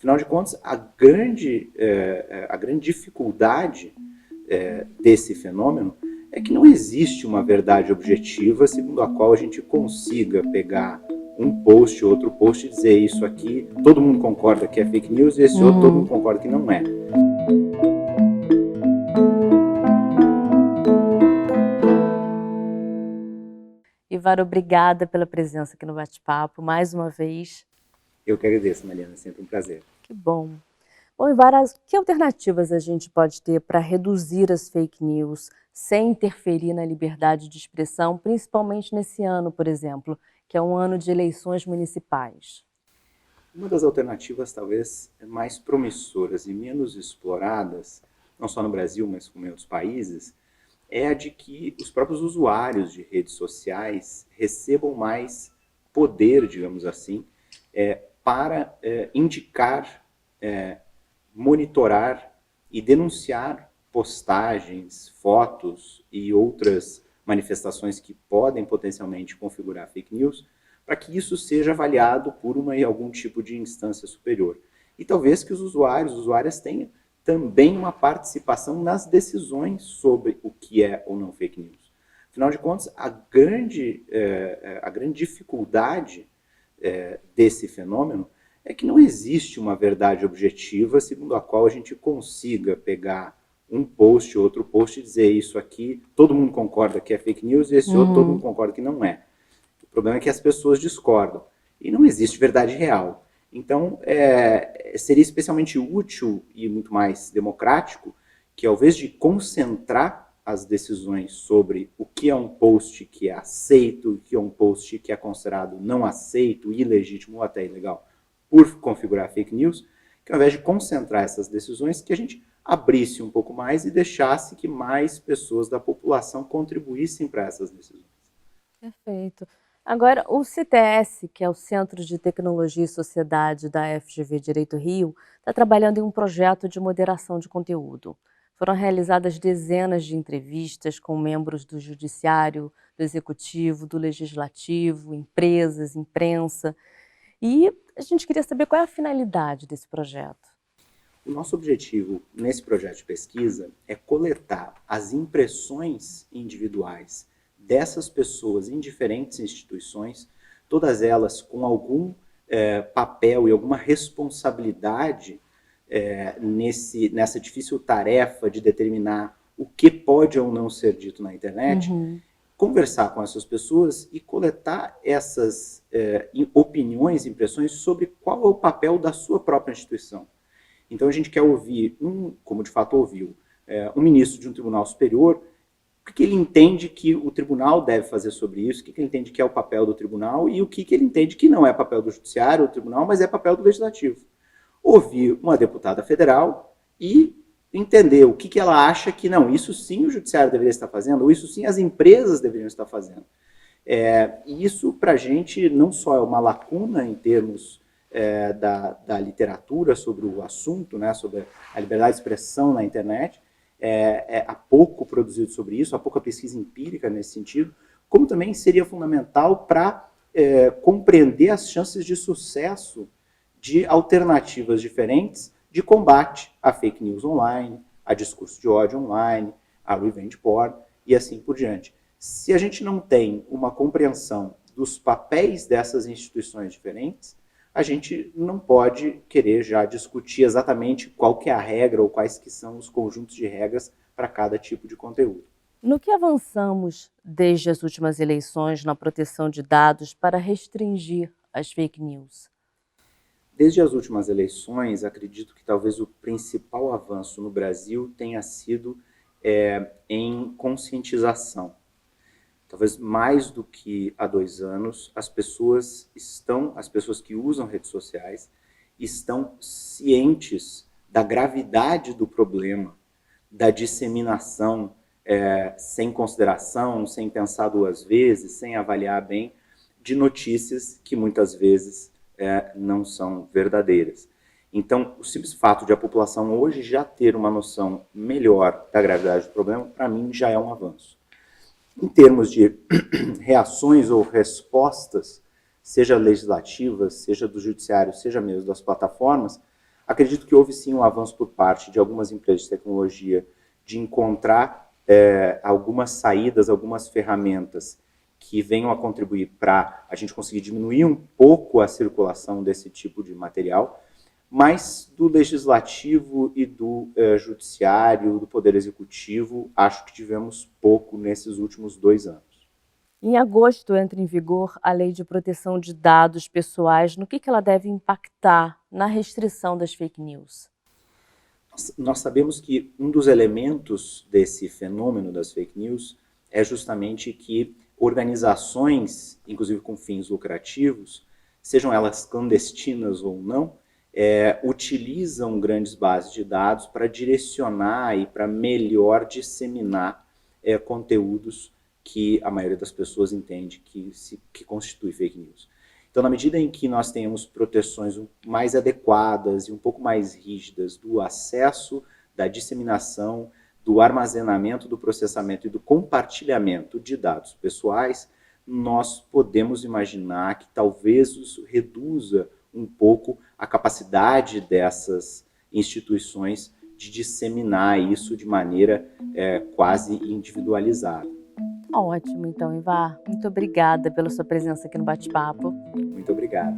Afinal de contas, a grande dificuldade desse fenômeno é que não existe uma verdade objetiva segundo a qual a gente consiga pegar um post, outro post e dizer isso aqui, todo mundo concorda que é fake news e esse outro todo mundo concorda que não é. Ivar, obrigada pela presença aqui no bate-papo, mais uma vez. Eu que agradeço, Mariana, é sempre um prazer. Que bom. Bom, Ivar, que alternativas a gente pode ter para reduzir as fake news sem interferir na liberdade de expressão, principalmente nesse ano, por exemplo, que é um ano de eleições municipais? Uma das alternativas talvez mais promissoras e menos exploradas, não só no Brasil, mas como em outros países, é a de que os próprios usuários de redes sociais recebam mais poder, digamos assim, para indicar, monitorar e denunciar postagens, fotos e outras manifestações que podem potencialmente configurar fake news, para que isso seja avaliado por algum tipo de instância superior. E talvez que os usuárias tenham também uma participação nas decisões sobre o que é ou não fake news. Afinal de contas, a grande dificuldade desse fenômeno é que não existe uma verdade objetiva segundo a qual a gente consiga pegar um post, outro post e dizer isso aqui, todo mundo concorda que é fake news e esse outro todo mundo concorda que não é. O problema é que as pessoas discordam e não existe verdade real. Então, seria especialmente útil e muito mais democrático que, ao invés de concentrar as decisões sobre o que é um post que é aceito, o que é um post que é considerado não aceito, ilegítimo ou até ilegal, por configurar fake news, que ao invés de concentrar essas decisões, que a gente abrisse um pouco mais e deixasse que mais pessoas da população contribuíssem para essas decisões. Perfeito. Agora, o CTS, que é o Centro de Tecnologia e Sociedade da FGV Direito Rio, está trabalhando em um projeto de moderação de conteúdo. Foram realizadas dezenas de entrevistas com membros do Judiciário, do Executivo, do Legislativo, empresas, imprensa. E a gente queria saber qual é a finalidade desse projeto. O nosso objetivo nesse projeto de pesquisa é coletar as impressões individuais dessas pessoas em diferentes instituições, todas elas com algum papel e alguma responsabilidade nessa difícil tarefa de determinar o que pode ou não ser dito na internet, conversar com essas pessoas e coletar essas opiniões, impressões sobre qual é o papel da sua própria instituição. Então a gente quer ouvir, como de fato ouviu, um ministro de um tribunal superior, o que ele entende que o tribunal deve fazer sobre isso, o que ele entende que é o papel do tribunal e o que ele entende que não é papel do judiciário ou do tribunal, mas é papel do legislativo. Ouvir uma deputada federal e entender o que ela acha que não, isso sim o judiciário deveria estar fazendo, ou isso sim as empresas deveriam estar fazendo. E isso para a gente não só é uma lacuna em termos da literatura sobre o assunto, né, sobre a liberdade de expressão na internet, há pouco produzido sobre isso, há pouca pesquisa empírica nesse sentido, como também seria fundamental para compreender as chances de sucesso de alternativas diferentes de combate a fake news online, a discurso de ódio online, a revenge porn e assim por diante. Se a gente não tem uma compreensão dos papéis dessas instituições diferentes, a gente não pode querer já discutir exatamente qual que é a regra ou quais que são os conjuntos de regras para cada tipo de conteúdo. No que avançamos desde as últimas eleições na proteção de dados para restringir as fake news? Desde as últimas eleições, acredito que talvez o principal avanço no Brasil tenha sido em conscientização. Talvez mais do que há 2 anos, as pessoas que usam redes sociais estão cientes da gravidade do problema, da disseminação sem consideração, sem pensar 2 vezes, sem avaliar bem, de notícias que muitas vezes não são verdadeiras. Então, o simples fato de a população hoje já ter uma noção melhor da gravidade do problema, para mim, já é um avanço. Em termos de reações ou respostas, seja legislativas, seja do judiciário, seja mesmo das plataformas, Acredito que houve sim um avanço por parte de algumas empresas de tecnologia de encontrar algumas saídas, algumas ferramentas que venham a contribuir para a gente conseguir diminuir um pouco a circulação desse tipo de material, mas do legislativo e do judiciário, do poder executivo, acho que tivemos pouco nesses últimos 2 anos. Em agosto entra em vigor a Lei de Proteção de Dados Pessoais. No que ela deve impactar na restrição das fake news? Nós sabemos que um dos elementos desse fenômeno das fake news é justamente que organizações, inclusive com fins lucrativos, sejam elas clandestinas ou não, utilizam grandes bases de dados para direcionar e para melhor disseminar conteúdos que a maioria das pessoas entende que constitui fake news. Então, na medida em que nós tenhamos proteções mais adequadas e um pouco mais rígidas do acesso, da disseminação, do armazenamento, do processamento e do compartilhamento de dados pessoais, nós podemos imaginar que talvez isso reduza um pouco a capacidade dessas instituições de disseminar isso de maneira quase individualizada. Ótimo, então, Ivar. Muito obrigada pela sua presença aqui no bate-papo. Muito obrigado.